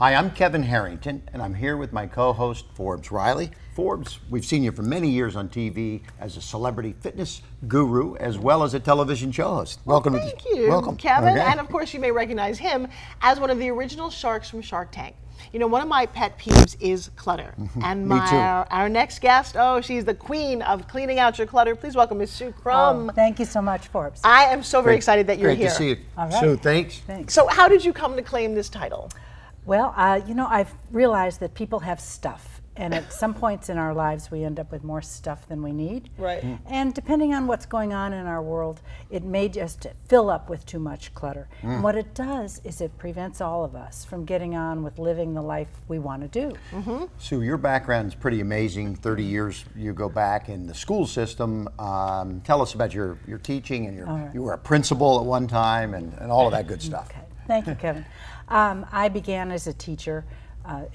Hi, I'm Kevin Harrington, and I'm here with my co-host, Forbes Riley. Forbes, we've seen you for many years on TV as a celebrity fitness guru, as well as a television show host. Welcome. Thank you, welcome. Kevin. Okay. And of course, you may recognize him as one of the original sharks from Shark Tank. You know, one of my pet peeves is clutter. And Me too. our next guest, she's the queen of cleaning out your clutter. Please welcome Ms. Sue Crum. Oh, thank you so much, Forbes. I am so very excited that you're Great here. to see you. All right. Sue, thanks. Thanks. So how did you come to claim this title? Well, you know, I've realized that people have stuff. And at some points in our lives, we end up with more stuff than we need. Right. And depending on what's going on in our world, it may just fill up with too much clutter. And what it does is it prevents all of us from getting on with living the life we want to do. Sue, your background's pretty amazing. 30 years you go back in the school system. Tell us about your teaching, and you were a principal at one time, and all of that good stuff. Okay. Thank you, Kevin. I began as a teacher,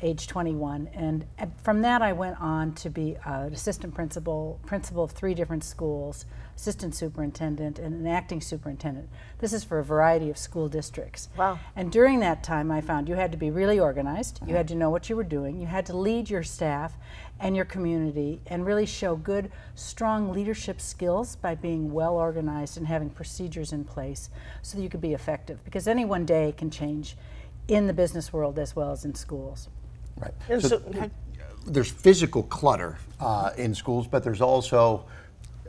age 21, and from that I went on to be an assistant principal of 3 different schools, assistant superintendent, and an acting superintendent. This is for a variety of school districts. Wow. And during that time I found you had to be really organized, you had to know what you were doing, you had to lead your staff and your community and really show good, strong leadership skills by being well organized and having procedures in place so that you could be effective, because any one day can change in the business world as well as in schools. Right. And So, there's physical clutter in schools, but there's also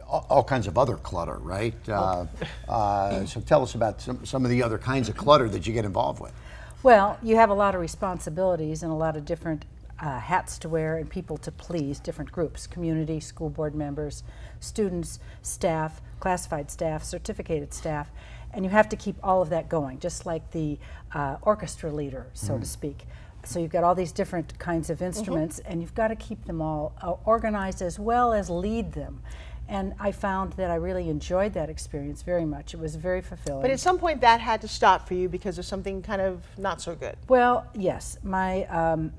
all kinds of other clutter, right? So tell us about some of the other kinds of clutter that you get involved with. Well, you have a lot of responsibilities and a lot of different hats to wear and people to please, different groups, community, school board members, students, staff, classified staff, certificated staff, and you have to keep all of that going, just like the orchestra leader, so to speak. So you've got all these different kinds of instruments, and you've got to keep them all organized as well as lead them. And I found that I really enjoyed that experience very much. It was very fulfilling. But at some point that had to stop for you because of something kind of not so good. Well, yes. My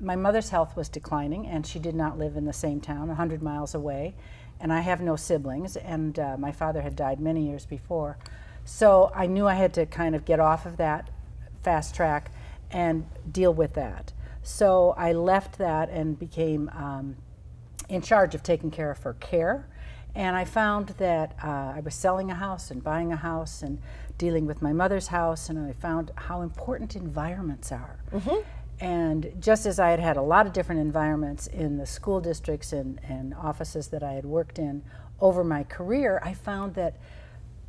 mother's health was declining, and she did not live in the same town, 100 miles away. And I have no siblings, and my father had died many years before. So I knew I had to kind of get off of that fast track and deal with that. So I left that and became in charge of taking care of her care. And I found that I was selling a house and buying a house and dealing with my mother's house, and I found how important environments are. And just as I had had a lot of different environments in the school districts and offices that I had worked in over my career, I found that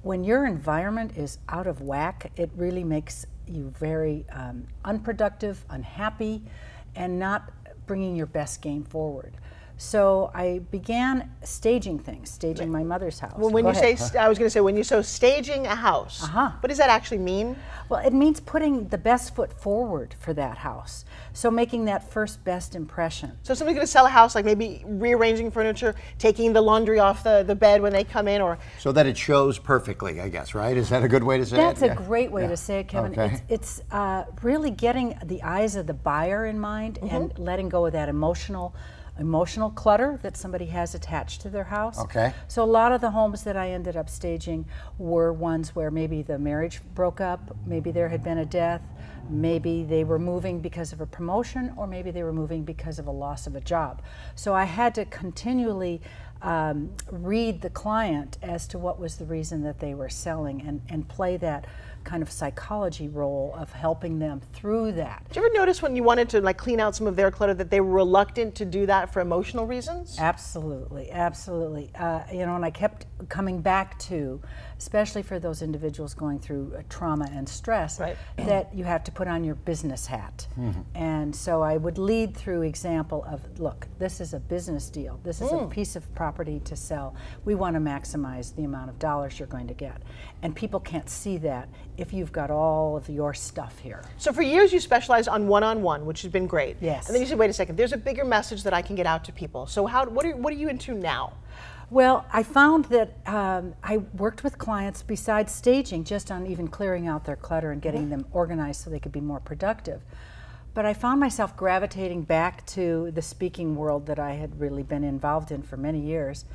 when your environment is out of whack, it really makes you very unproductive, unhappy, and not bringing your best game forward. So I began staging things, staging my mother's house. Well, when you say, I was going to say, when you say staging a house, what does that actually mean? Well, it means putting the best foot forward for that house. So making that first best impression. So somebody's going to sell a house, like maybe rearranging furniture, taking the laundry off the bed when they come in, or... So that it shows perfectly, I guess, right? Is that a good way to say That's it? That's a great way to say it, Kevin. Okay. It's really getting the eyes of the buyer in mind and letting go of that emotional clutter that somebody has attached to their house. Okay. So a lot of the homes that I ended up staging were ones where maybe the marriage broke up, maybe there had been a death, maybe they were moving because of a promotion, or maybe they were moving because of a loss of a job. So I had to continually read the client as to what was the reason that they were selling and play that kind of psychology role of helping them through that. Did you ever notice when you wanted to like clean out some of their clutter that they were reluctant to do that for emotional reasons? Absolutely, absolutely. You know, and I kept coming back to, especially for those individuals going through trauma and stress, that you have to put on your business hat. And so I would lead through example of, look, this is a business deal. This is a piece of property to sell. We want to maximize the amount of dollars you're going to get. And people can't see that if you've got all of your stuff here. So for years you specialized on one-on-one, which has been great. Yes. And then you said, wait a second, there's a bigger message that I can get out to people. So what are you into now? Well, I found that I worked with clients besides staging, just on even clearing out their clutter and getting them organized so they could be more productive. But I found myself gravitating back to the speaking world that I had really been involved in for many years.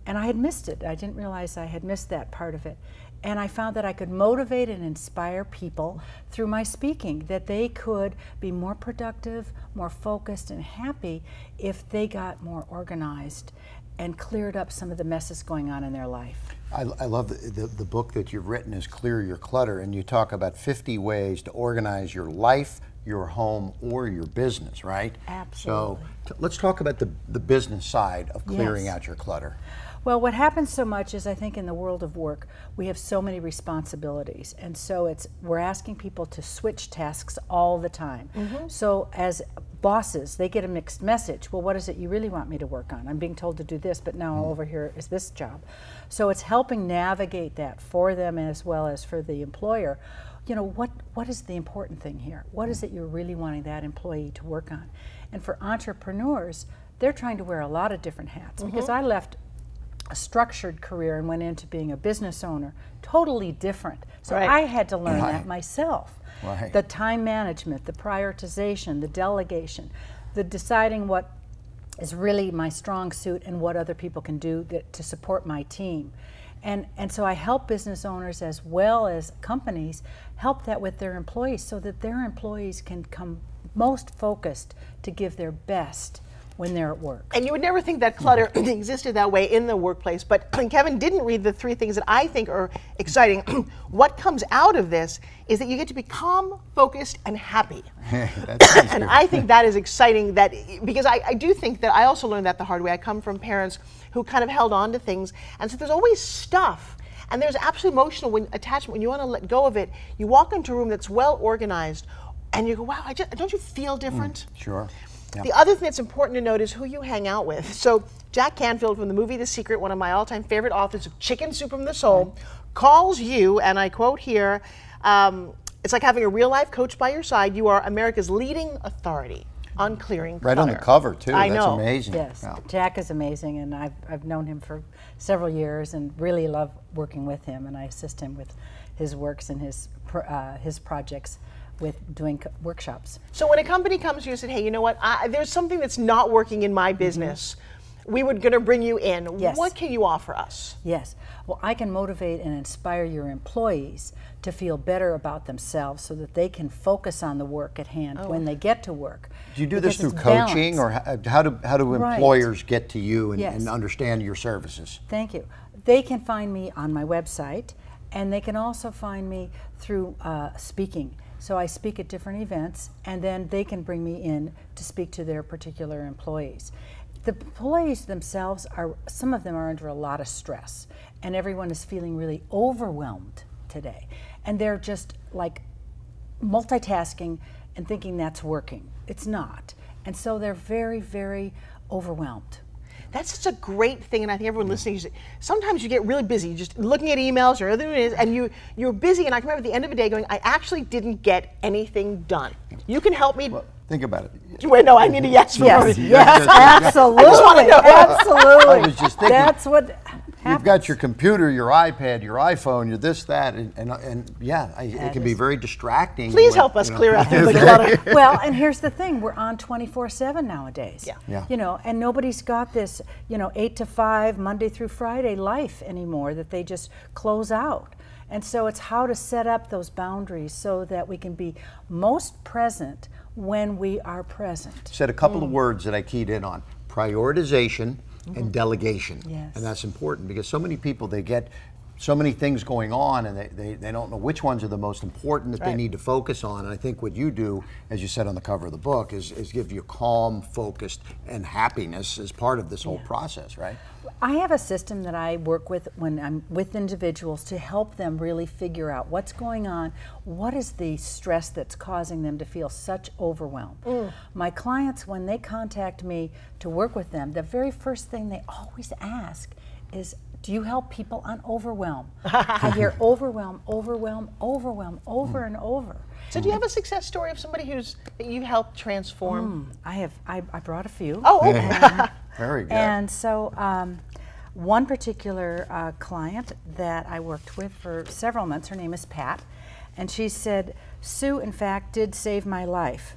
And I had missed it. I didn't realize I had missed that part of it. And I found that I could motivate and inspire people through my speaking, that they could be more productive, more focused, and happy if they got more organized and cleared up some of the messes going on in their life. I love the book that you've written is Clear Your Clutter, and you talk about 50 ways to organize your life, your home, or your business, right? Absolutely. So let's talk about the business side of clearing out your clutter. Well, what happens so much is I think in the world of work, we have so many responsibilities. And so we're asking people to switch tasks all the time. So as bosses, they get a mixed message. Well, what is it you really want me to work on? I'm being told to do this, but now over here is this job. So it's helping navigate that for them as well as for the employer. You know, what is the important thing here? What is it you're really wanting that employee to work on? And for entrepreneurs, they're trying to wear a lot of different hats, because I left a structured career and went into being a business owner, totally different. So I had to learn that myself. The time management, the prioritization, the delegation, the deciding what is really my strong suit and what other people can do to support my team. And so I help business owners as well as companies help that with their employees so that their employees can come most focused to give their best when they're at work. And you would never think that clutter existed that way in the workplace, but Kevin didn't read the 3 things that I think are exciting. What comes out of this is that you get to be calm, focused, and happy. And I think that is exciting, because I do think that I also learned that the hard way. I come from parents who kind of held on to things, and so there's always stuff. And there's absolute emotional attachment. When you want to let go of it, you walk into a room that's well organized, and you go, wow, don't you feel different? Sure. Yep. The other thing that's important to note is who you hang out with. So Jack Canfield from the movie The Secret, one of my all-time favorite authors of Chicken Soup from the Soul, calls you, and I quote here, it's like having a real-life coach by your side. You are America's leading authority on clearing clutter. Right on the cover, too. I That's know. amazing. Yes, Wow. Jack is amazing, and I've known him for several years and really love working with him, and I assist him with his works and his projects with doing workshops. So when a company comes to you and said, hey, you know what, there's something that's not working in my business, we were going to bring you in. Yes. What can you offer us? Yes. Well, I can motivate and inspire your employees to feel better about themselves so that they can focus on the work at hand when they get to work. Do you do this Because through it's coaching, balanced. or how do employers get to you and, Yes. and understand your services? Thank you. They can find me on my website, and they can also find me through speaking. So I speak at different events, and then they can bring me in to speak to their particular employees. The employees themselves some of them are under a lot of stress, and everyone is feeling really overwhelmed today. And they're just like multitasking and thinking that's working. It's not. And so they're very, very overwhelmed. That's such a great thing, and I think everyone listening, sometimes you get really busy just looking at emails or other it is, and you're busy, and I can remember at the end of the day going, I actually didn't get anything done. You can help me. Well, think about it. Wait, no, I need a yes from Yes, everybody. yes, absolutely, I just want to know. absolutely. I was just thinking, That's what You've happens. got your computer, your iPad, your iPhone, your this, that, and yeah, it can be very distracting. Please when, help us you know. clear out the clutter. Well, and here's the thing, we're on 24/7 nowadays. Yeah. Yeah. You know, and nobody's got this, 8 to 5, Monday through Friday life anymore that they just close out. And so it's how to set up those boundaries so that we can be most present when we are present. Said a couple of words that I keyed in on: prioritization and delegation. Yes. And that's important because so many people, they get so many things going on and they don't know which ones are the most important that they need to focus on. And I think what you do, as you said on the cover of the book, is give you calm, focused, and happiness as part of this whole process, right? I have a system that I work with when I'm with individuals to help them really figure out what's going on, what is the stress that's causing them to feel such overwhelm. My clients, when they contact me to work with them, the very first thing they always ask is, do you help people on overwhelm? I hear overwhelm, overwhelm, overwhelm, over and over. So do you have a success story of somebody that you helped transform? I brought a few. Oh, okay. Very good. And so one particular client that I worked with for several months, her name is Pat, and she said, Sue, in fact, did save my life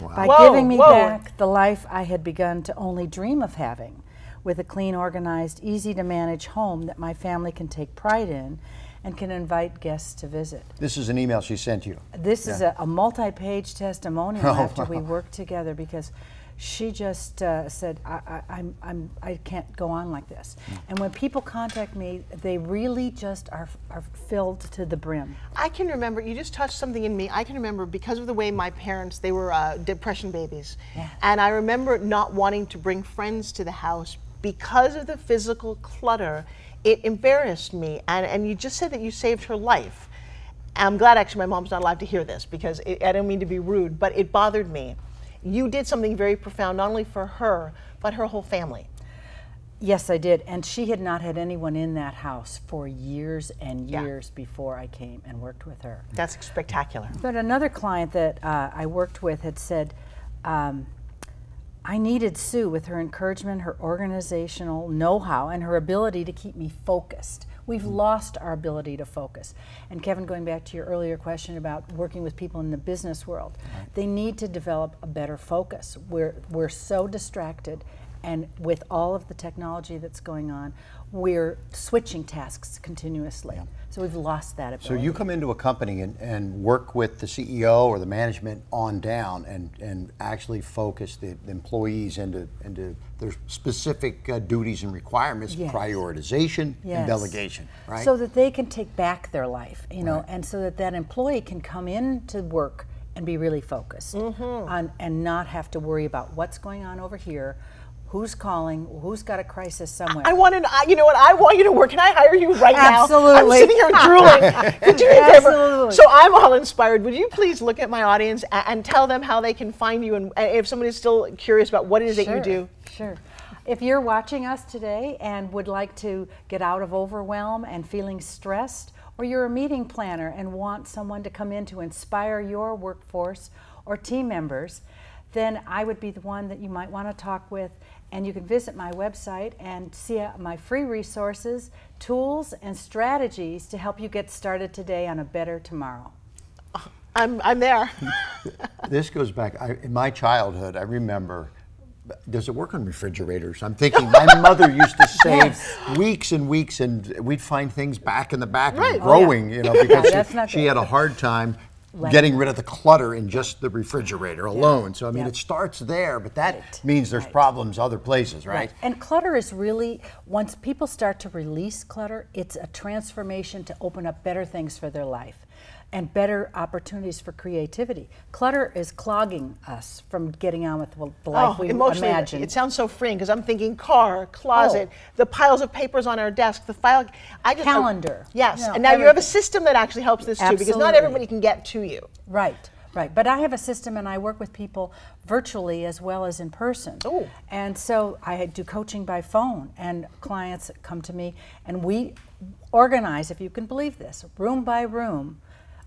by giving me back the life I had begun to only dream of having, with a clean, organized, easy to manage home that my family can take pride in, and can invite guests to visit. This is an email she sent you. This is a multi-page testimonial after we worked together, because she just said, I can't go on like this. And when people contact me, they really just are filled to the brim. I can remember, you just touched something in me. I can remember, because of the way my parents, they were depression babies. Yeah. And I remember not wanting to bring friends to the house because of the physical clutter. It embarrassed me. And you just said that you saved her life. I'm glad actually my mom's not allowed to hear this, because I don't mean to be rude, but it bothered me. You did something very profound, not only for her, but her whole family. Yes, I did. And she had not had anyone in that house for years and years before I came and worked with her. That's spectacular. But another client that I worked with had said, I needed Sue with her encouragement, her organizational know-how, and her ability to keep me focused. We've lost our ability to focus. And Kevin, going back to your earlier question about working with people in the business world, they need to develop a better focus. We're so distracted, and with all of the technology that's going on, we're switching tasks continuously. So we've lost that ability. So you come into a company and work with the CEO or the management on down and actually focus the employees into their specific duties and requirements, prioritization and delegation, right? So that they can take back their life, you know, and so that that employee can come into work and be really focused on, and not have to worry about what's going on over here, who's calling, who's got a crisis somewhere. I want to, you know what, I want you to work. Can I hire you right now? Absolutely. I'm sitting here drooling. Could you do me a favor? Absolutely. So I'm all inspired. Would you please look at my audience and tell them how they can find you, and if somebody's still curious about what it is that you do? Sure. If you're watching us today and would like to get out of overwhelm and feeling stressed, or you're a meeting planner and want someone to come in to inspire your workforce or team members, then I would be the one that you might want to talk with. And you can visit my website and see my free resources, tools, and strategies to help you get started today on a better tomorrow. I'm there. This goes back, in my childhood, I remember, does it work on refrigerators? I'm thinking my mother used to save weeks and weeks, and we'd find things back in the back and growing, you know, because she had a hard time getting rid of the clutter in just the refrigerator alone. So I mean, it starts there, but that means there's problems other places, right? And clutter is really, once people start to release clutter, it's a transformation to open up better things for their life and better opportunities for creativity. Clutter is clogging us from getting on with the life we imagine. It sounds so freeing, because I'm thinking car, closet, the piles of papers on our desk, the file, calendar. Yes, You know, and now you have a system that actually helps this too, because not everybody can get to you. Right. Right, but I have a system, and I work with people virtually as well as in person. Oh. And so I do coaching by phone, and clients come to me, and we organize, if you can believe this, room by room,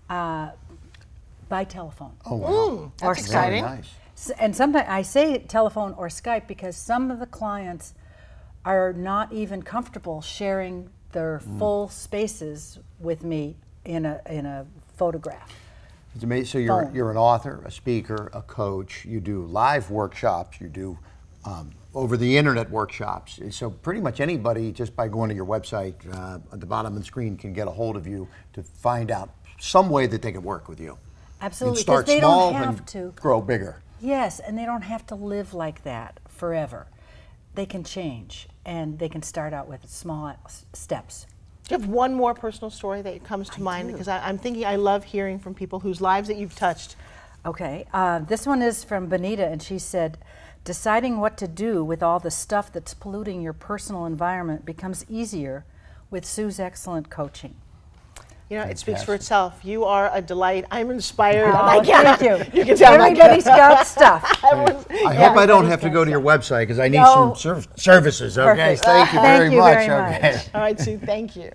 by telephone. Oh, wow. That's exciting. Very nice. And sometimes I say telephone or Skype because some of the clients are not even comfortable sharing their full spaces with me in a photograph. It's amazing. So you're an author, a speaker, a coach. You do live workshops. You do over the internet workshops. So pretty much anybody, just by going to your website at the bottom of the screen, can get a hold of you to find out some way that they can work with you. Absolutely, And start because they small don't have and to grow bigger. Yes, and they don't have to live like that forever. They can change, and they can start out with small steps. Do you have one more personal story that comes to mind? Because I'm thinking, I love hearing from people whose lives that you've touched. Okay, this one is from Benita, and she said, deciding what to do with all the stuff that's polluting your personal environment becomes easier with Sue's excellent coaching. You know, it speaks for itself. You are a delight. I'm inspired. Oh, thank you. You can tell everybody's got stuff. I hope I don't have to go to your website, because I need some services. Okay, Perfect. thank you very much. Thank you very much. All right, Sue, thank you.